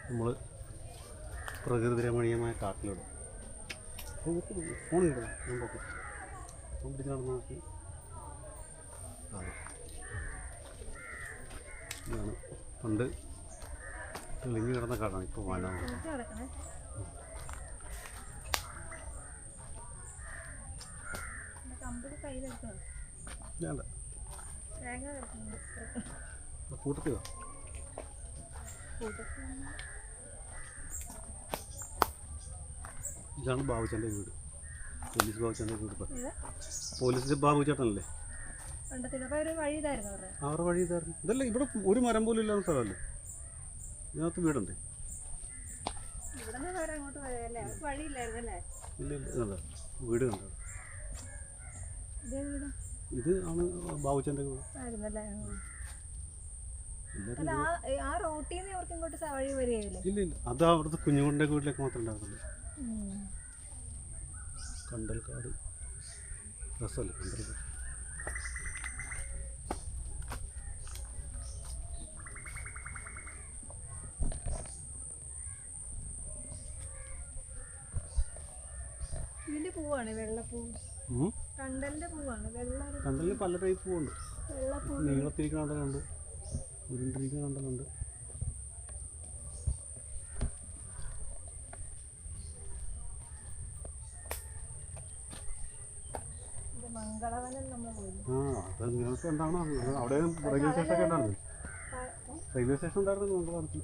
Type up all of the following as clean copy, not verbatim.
നമ്മൾ പ്രകൃതിരമണീയമായ കാട്ടിലിടും. ഫോൺ കിട്ടും, ഞാൻ പോക്കും ഫോൺ പിടിച്ച് നടന്ന് നോക്കി. ഇതാണ് പണ്ട് തെളിഞ്ഞു കിടന്ന കാടാണ്, ഇപ്പോൾ വന. വേണ്ട കൂട്ടത്തിയോ? ഇതാണ് ബാബുച്ചൻ്റെ വീട്, പോലീസ് ബാബുച്ചൻ്റെ വീട്. പോലീസിൻ്റെ ബാബുച്ചേട്ടനല്ലേ അവരുടെ വഴി ഇതായിരുന്നു. ഇതല്ല, ഇവിടെ ഒരു മരം പോലും ഇല്ലാത്ത സ്ഥലമല്ലേ, ഇതിനകത്ത് വീടുണ്ട്. ഇല്ല ഇല്ല, വീട് കണ്ടോ? ഇത് ആണ് ബാബുച്ചൻ്റെ വീട്. ഇല്ല ഇല്ല, അത് അവിടുത്തെ കുഞ്ഞുങ്ങളുടെ വീട്ടിലേക്ക് മാത്രമേ ഉണ്ടായിരുന്നുള്ളൂ. കണ്ടൽക്കാട് രസമല്ലേ കണ്ടൽക്കാട്. ഇതിന്റെ പൂവാണ് വെള്ളപ്പൂ. കണ്ടലിന്റെ പൂവാണ്. കണ്ടലിന് പല ടൈപ്പ് പൂവുണ്ട്. നീളത്തിരിക്കുന്ന കണ്ടലുണ്ട്, ഉരുണ്ടിരിക്കുന്ന കണ്ടലുണ്ട്. അത് നിങ്ങൾക്ക് എന്താണ് അവിടെ റെയിൽവേ സ്റ്റേഷൻ ഒക്കെ ഉണ്ടായിരുന്നു. റെയിൽവേ സ്റ്റേഷൻ ഉണ്ടായിരുന്നു മംഗളത്തിൽ.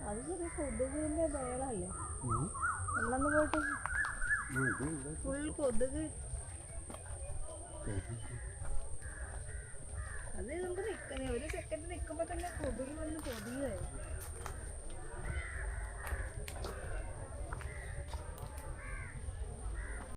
അത് ചെറിയ കൊതുകിന്റെ ബേളല്ലേ, നമ്മളന്ന് പോയിട്ട് ഫുൾ കൊതുക്. അത് നമുക്ക് നിൽക്കുന്നേ, ഒരു സെക്കൻഡ് നിൽക്കുമ്പോ തന്നെ കൊതുക് വന്ന് കൊതുകായി.